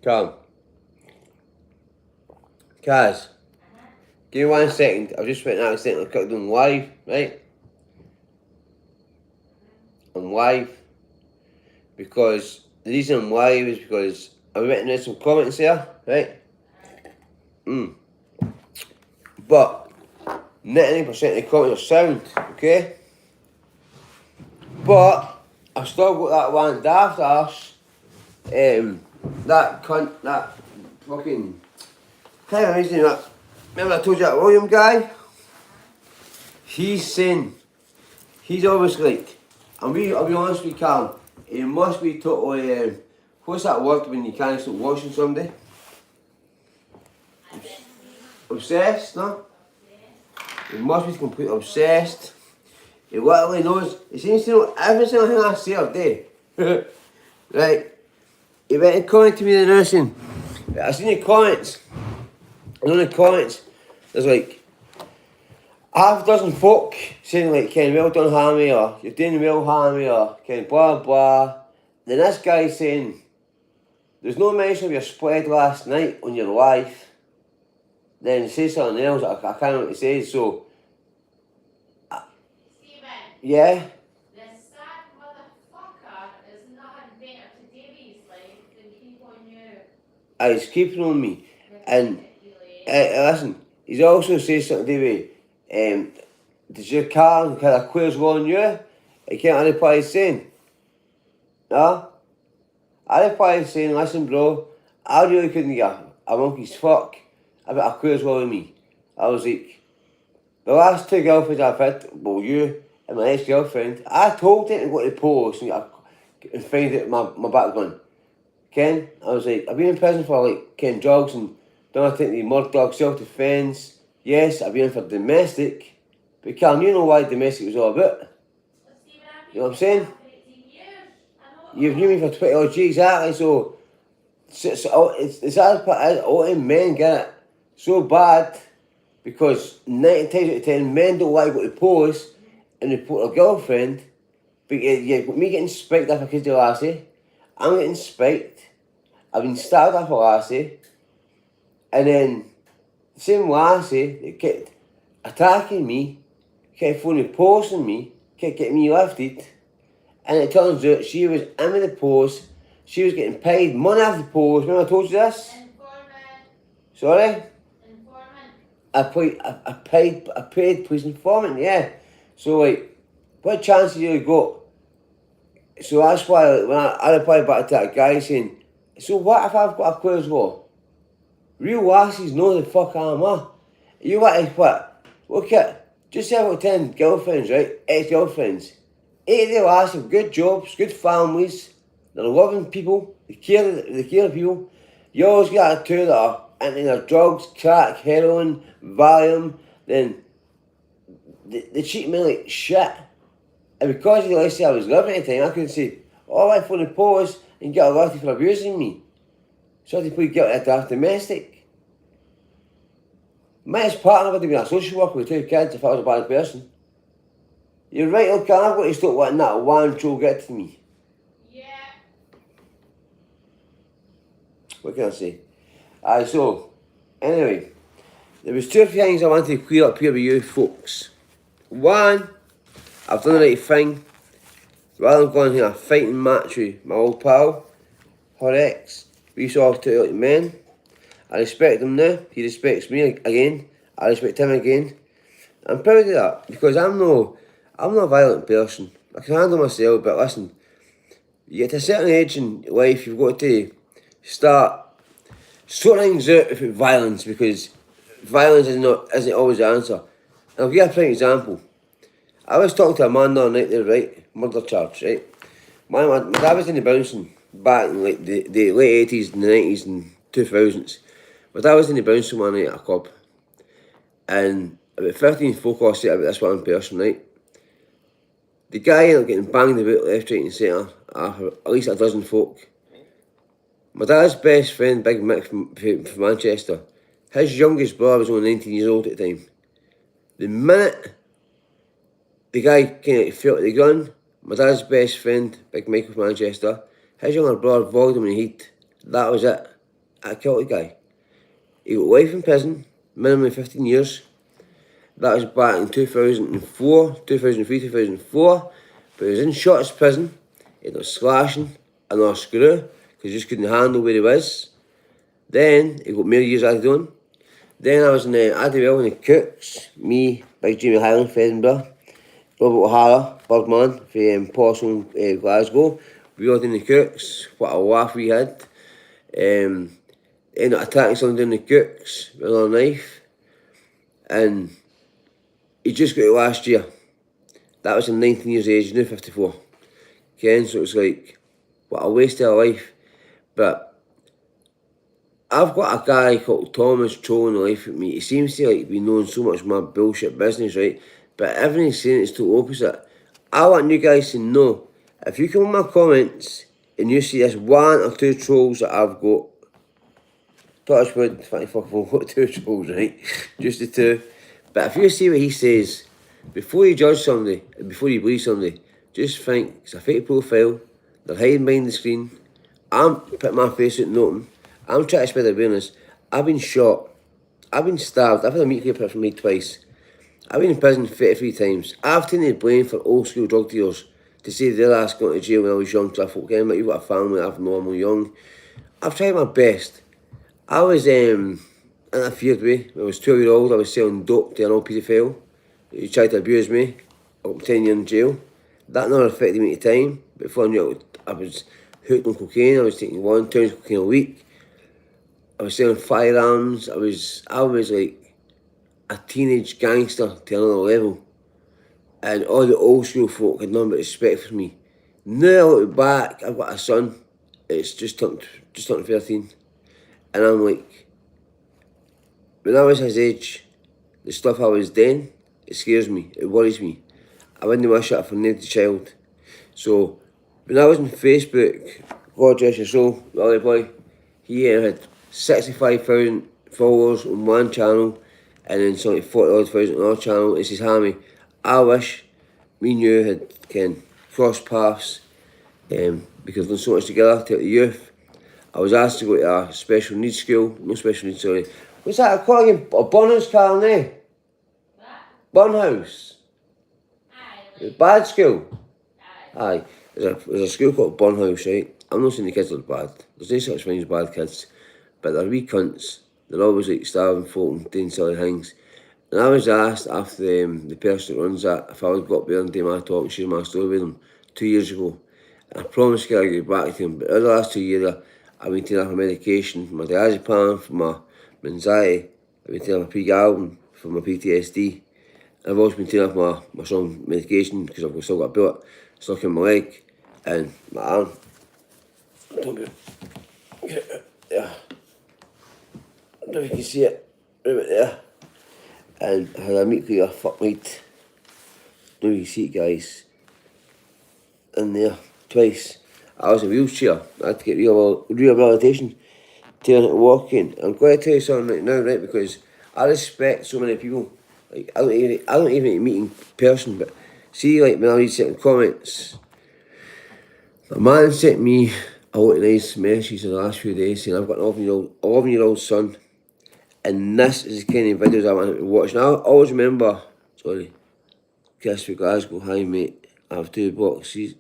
Come. Kaz, give me 1 second. I've just went and accidentally clicked on live, right? I'm live. Because the reason I'm live is because I've written in some comments there, right? But 99% of the comments are sound, okay? But I've still got that one daft arse, that cunt, that fucking, kind of reason that, remember I told you that William guy? He's saying, he's always like, I'll be honest with you, Callum, he must be totally, what's that word when you can't stop watching somebody? Obsessed, no? He must be completely obsessed. He literally knows, he seems to know every single thing I say all day. Right? He went and commented to me the nursing. I seen the comments. And on the comments, there's like half a dozen folk saying like, Ken, well done, Hammy, or you're doing well, Hammy, or Ken, blah, blah. Then this guy saying, there's no mention of your spread last night on your live. Then he says something else, I can't remember what he says, so. Stephen. Yeah? The sad motherfucker is nothing better to Davy's life than keep on you. He's keeping on me. And listen, he's also said something to me, does your car kind of queers on you? He can't reply saying, no? I replied saying, listen bro, I really couldn't get a monkey's fuck about a queers on me. I was like, the last 2 girlfriends I've had, well you and my ex-girlfriend, I told them to go to the post and find out my background. Ken, I was like, I've been in prison for like drugs and don't I think the murder, self-defence. Yes, I've been in for domestic. But Cam, you know why domestic was all about. You know what I'm saying? You've known me for 20 odd years, exactly, so it's as part of all them men get it so bad because 90 times out of 10 men don't like to go to post and report their girlfriend, but you've got me getting spiked off a kid's lassie, I'm getting spiked, I've been stabbed off a lassie, and then the same lassie that kept attacking me, kept phoning posting me, kept getting me lifted, and it turns out she was in with the post, she was getting paid money off the post. Remember I told you this? Informant. Sorry? Informant. I paid police informant, yeah. So like, what chance have you got? So that's why like, when I replied back to that guy saying, so what if I've got a queers law? Real lassies know the fuck I'm at. You want to what? Look at, just say I've got 10 girlfriends, right? Ex-girlfriends. 8 of the lads have good jobs, good families, they're loving people, they care of people. You always got 2 that are into their drugs, crack, heroin, Valium, then they treat me like shit. And because of the lifestyle I was living at the time, I couldn't say, oh, I phone the police and get arrested for abusing me. So I had to plead guilty to daft domestic. My ex-partner would have been a social worker with 2 kids if I was a bad person. You're right, okay, I've got to stop letting that one troll get to me. Yeah. What can I say? So, anyway, there was 2 or 3 things I wanted to clear up here with you folks. One, I've done the right thing. Rather than going to a fighting match with my old pal, her ex, we saw two like men. I respect him now, he respects me again, I respect him again. I'm proud of that, because I'm not a violent person. I can handle myself, but listen, you get to a certain age in life, you've got to start sorting things out with violence, because violence isn't always the answer. And I'll give you a prime example. I was talking to a man the other night there, right? Murder charge, right? My dad was in the bouncing back in like the late 80s and the 90s and 2000s. My dad was in the bouncing one night at a club. And about 15 folk all set about this one person, right? The guy ended up getting banged about left, right and centre after at least a dozen folk. My dad's best friend, Big Mick from Manchester, his youngest brother was only 19 years old at the time. The minute the guy kind of felt the gun, my dad's best friend, Big Michael from Manchester, his younger brother volleyed him in the heat. That was it. I killed the guy. He got life in prison, minimum 15 years. That was back in 2004, 2003, 2004. But he was in shortest prison. He had a slashing, another screw, because he just couldn't handle where he was. Then he got more years added on. Then I was in Adderall in the Cooks, me, Big Jimmy Highland for Edinburgh, Robert O'Hara, Birdman from Porcelain, Glasgow. We all in the Cooks, what a laugh we had. Ended up attacking someone in the Cooks with another knife. And he just got it last year. That was at 19 years of age, he's now 54. Ken, so it's like, what a waste of a life. But I've got a guy called Thomas trolling the life at me. He seems to like be knowing so much of my bullshit business, right? But everything he's saying is totally opposite. I want you guys to know, if you come in my comments and you see this 1 or 2 trolls that I've got, touch wood, I've got 2 trolls, right? Just the 2. But if you see what he says, before you judge somebody, and before you believe somebody, just think it's a fake profile, they're hiding behind the screen, I'm putting my face out nothing, I'm trying to spread awareness. I've been shot, I've been stabbed, I've had a meat clear from me twice, I've been in prison 33 times, I've taken the blame for old school drug dealers to say their ass going to jail when I was young, so I thought, okay, you've got a family, I've normal young. I've tried my best. I was in a feared way. When I was 12-year-old, I was selling dope to an old paedophile. He tried to abuse me. I got 10 years in jail. That never affected me at the time. Before I knew it, I was hooked on cocaine. I was taking 1 ton of cocaine a week. I was selling firearms. I was like a teenage gangster to another level. And all the old school folk had none but respect for me. Now I look back, I've got a son. It's just turned 13. And I'm like, when I was his age, the stuff I was doing, it scares me, it worries me. I wouldn't wish that for no child. So, when I was on Facebook, God rest his soul, Lolly Boy, he had 65,000 followers on one channel, and then something 40,000 on another channel. It says, Hammy, I wish me and you had crossed paths, because we've done so much together to help the youth. I was asked to go to a special needs school, no special needs, sorry. What's that called again? A Bunhouse, Carl, eh? What? Bunhouse. Aye, like, Bad school. aye. Aye. There's a school called Bunhouse, right? I'm not saying the kids are bad. There's no such thing as bad kids. But they're wee cunts. They're always like starving folk and doing silly things. And I was asked after the person that runs that if I would go up there and do my talk and share my story with them 2 years ago. And I promised I'd get back to him. But over the last 2 years, I've been taking off my medication, my diazepam for my anxiety. I've been taking off my pregabalin for my PTSD. I've also been taking off my strong medication because I've still got a bullet stuck in my leg and my arm. Don't be, get it there. I don't know if you can see it, right about there. And I had a meat clear, fuck mate. Don't know if you can see it, guys. In there, twice. I was in a wheelchair. I had to get rehabilitation to learn how to walk in. I'm going to tell you something right now, right? Because I respect so many people. Like I don't even meet in person, but see, like when I read certain comments, a man sent me a lot of nice messages in the last few days saying I've got an 11-year-old son, and this is the kind of videos I want him to watch. And I always remember, sorry, Chris from Glasgow, hi mate, I have 2 boxes.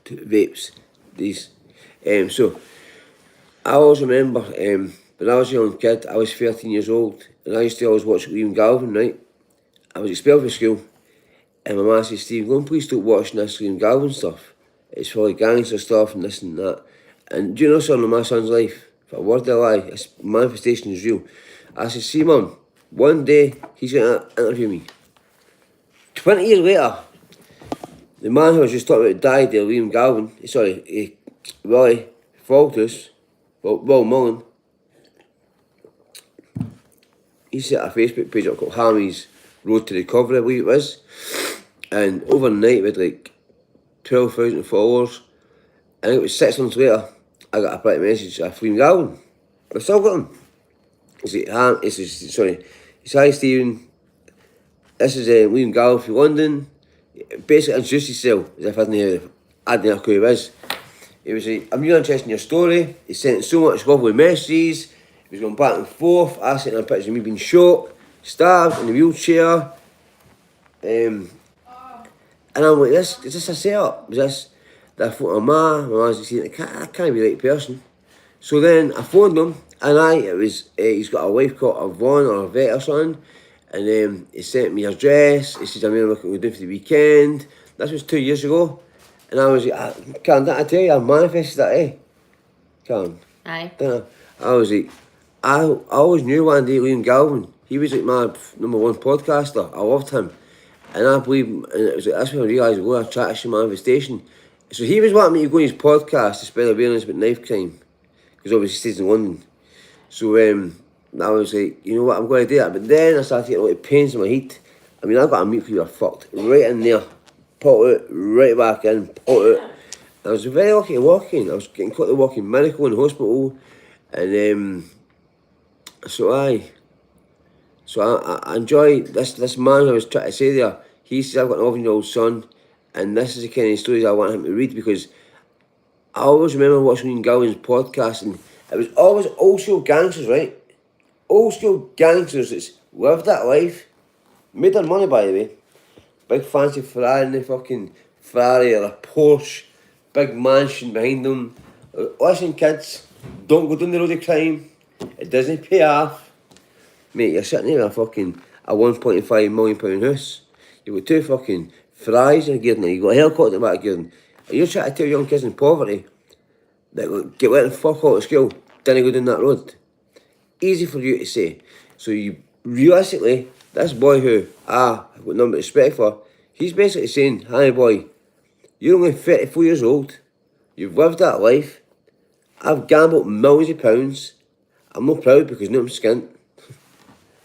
2 vapes, these. So, I always remember, when I was a young kid, I was 13 years old, and I used to always watch Liam Galvin, right? I was expelled from school, and my mum said, Steve, go and please stop watching this Liam Galvin stuff. It's for like gangster stuff and this and that. And do you know something in my son's life? For a word of a lie, this manifestation is real. I said, see mum, one day he's going to interview me. 20 years later, the man who was just talking about died there, Liam Galvin, Willie Faltus, Will Mullen, he set a Facebook page up called Hammy's Road to Recovery, I believe it was. And overnight, we had like 12,000 followers. And it was 6 months later, I got a private message of Liam Galvin. I've still got him. He says, hi Stephen, this is Liam Galvin from London. Basically introduced himself as if I didn't know who he was. he was like, I'm really interested in your story. He sent so much lovely messages. He was going back and forth. I sent him a picture of me being shot, stabbed in a wheelchair. And I'm like, is this a setup? Was this that photo of my mum's saying, I can't be the right person. So then I phoned him, and it was he's got a wife called Yvonne or Yvette or something, and he sent me his address. He says, I'm really looking to do for the weekend. This was 2 years ago, and I was like, Karen, didn't I tell you I manifested that, eh? Karen. Aye. I was like, I always knew one day Liam Galvin, he was like my #1 podcaster. I loved him. And I believe, and it was like, that's when I realised, well, I tried to manifestation. So he was wanting me to go on his podcast to spread awareness about knife crime, because obviously he stays in London. So I was like, you know what, I'm going to do that. But then I started getting a lot of pains in my head. I mean, I got a meat cleaver fucked right in there, put it right back in, put it. I was very lucky to walk in. I was getting caught to walk in miracle in the hospital, and so I enjoy this man I was trying to say there. He says I've got an 11-year-old son, and this is the kind of stories I want him to read, because I always remember watching Ian Galvin's podcast, and it was always old school gangsters, right? Old school gangsters that's lived that life, made their money, by the way. Big fancy Ferrari in the fucking Ferrari or a Porsche, big mansion behind them. Listen, kids, don't go down the road of crime. It doesn't pay off. Mate, you're sitting there with a £1.5 million house. You've got 2 fucking Ferraris in a gear, you've got a helicopter back gear. And you're trying to tell young kids in poverty that get let and fuck out of school, didn't go down that road. Easy for you to say. So you realistically, this boy who I've got nothing but respect for, he's basically saying, "Hi boy, you're only 34 years old, you've lived that life, I've gambled millions of pounds, I'm not proud because no I'm skint.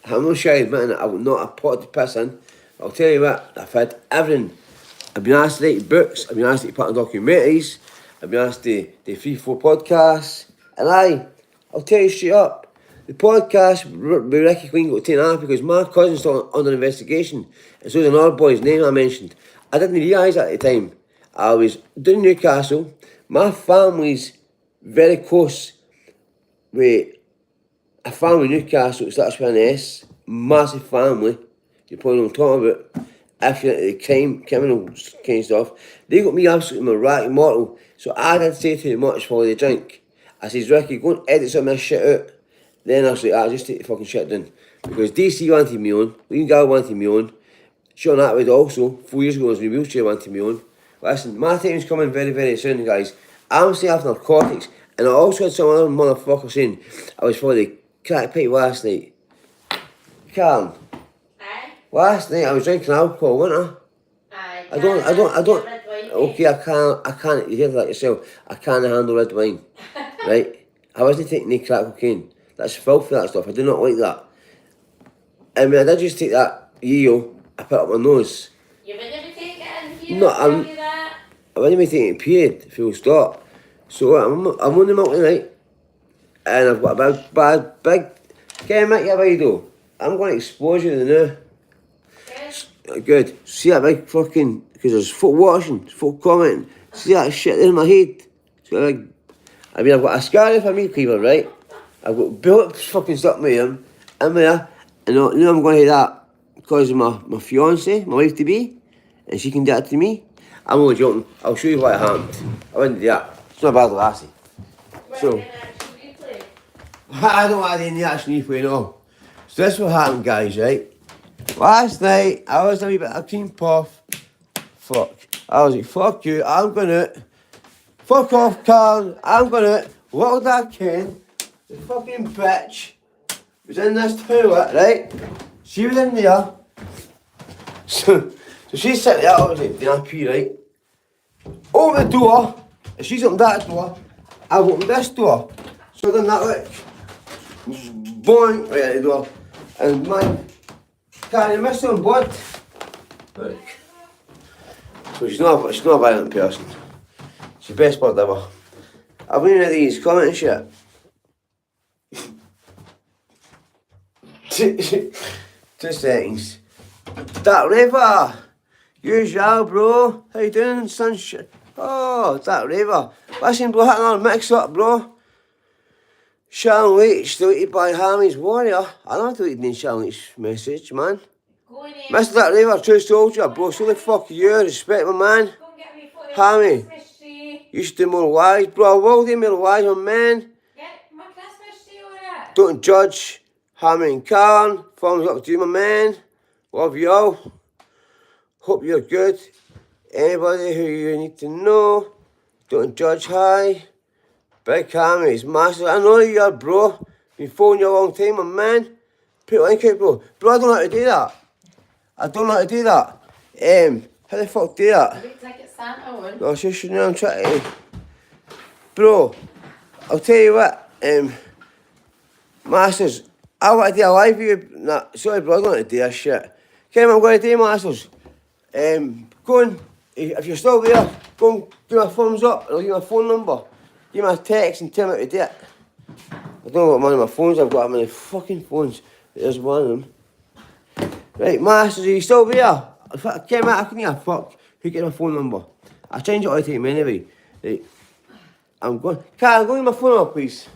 I'm not shy admitting it, I would not have pot to piss in. I'll tell you what, I've had everything. I've been asked to write books, I've been asked to part in documentaries, I've been asked to do 3-4 podcasts, and I'll tell you straight up, the podcast with Ricky Queen got taken off because my cousin's still under investigation, and so is another boy's name I mentioned. I didn't realise that at the time. I was down in Newcastle, my family's very close with a family in Newcastle, it starts with an S, massive family, you probably know what I'm talking about. If you're into the criminal kind of stuff, they got me absolutely Marathi mortal. So I didn't say too much while they drink. I says, Ricky, go and edit some of this shit out. Then I was like, I'll just take the fucking shit down. Because DC wanted me on, Liam Gal wanted me on, Sean Atwood also, 4 years ago was in a wheelchair, wanted me on. Listen, my time's coming very, very soon, guys. I'm staying after narcotics, and I also had some other motherfucker saying I was for the crack pipe last night. Karen. Last night I was drinking alcohol, wasn't I? I don't. Okay, I can't. You hear that yourself. I can't handle red wine, right? I wasn't taking any crack cocaine. That's filthy, that stuff. I do not like that. I mean, I did just take that EO. I put it up my nose. You wouldn't be taking it in here? No, I wouldn't be taking it period. Full stop. So I'm on the milk tonight, and I've got a big. Can I make you a video? I'm going to expose you now. Good. See that big fucking, because there's folk watching, folk commenting. See that shit in my head? So I've got a scar for me cleaver, right? I've got bullets fucking stuck in my arm, in there, and now I'm going to hit that because of my fiancée, my wife to be, and she can do that to me. I'm only joking. I'll show you what happened. I wouldn't do that. It's not a bad lassie. So, I don't want to do any action replay, no. So this is what happened, guys, right? Last night, I was a wee bit of cream puff. Fuck. I was like, fuck you, I'm gonna... Fuck off, Carl, I'm gonna... Little Dad Ken, the fucking bitch, was in this toilet, right? She was in there. So she's sitting there, obviously, doing a pee, right? Open the door, and she's opened that door. I've opened this door. So then that, like... Boing, right at the door. And man... Can't you miss on blood? Look. So she's not a violent person. She's the best bird ever. I've been in these commenting shit. 2 seconds. That River! Usual, bro. How you doing, sunshine? Oh, that River. Listen, bro, another mix up, bro. Sharon Leach deleted by Hammy's Warrior. I don't deleted Sharon Leach's message, man. Go in here. Mr. That River, true soldier, bro. So the fuck you, respect my man. Go and get me for the Hammy. Christmas tree. You should do more lies, bro. I will do more lies on men. Get my Christmas tree on it. Don't judge. Hammy and Karen. Thumbs up to you, my man. Love you all. Hope you're good. Anybody who you need to know. Don't judge. Hi. Big Hammy's massive. I know you are, bro. Been following you a long time, my man. Put a link out, bro. Bro, I don't know how to do that. I don't know how to do that. How the fuck do that? Looks like it's Santa on. No, shush, now I'm trying to... Bro, I'll tell you what, Masters, I want to do a live view. Nah, sorry bro, I don't want to do that shit. Okay, what I'm going to do, Masters? Go and, if you're still there, go and give me a thumbs up, and I'll give you my phone number. Give me a text and tell me how to do it. I don't know what many of my phones I've got, how many fucking phones. There's one of them. Right, Masters, are you still there? Okay, mate, I can hear fuck. Who get my phone number? I change it all the time anyway. Right. I'm going. Can I go get my phone number, please?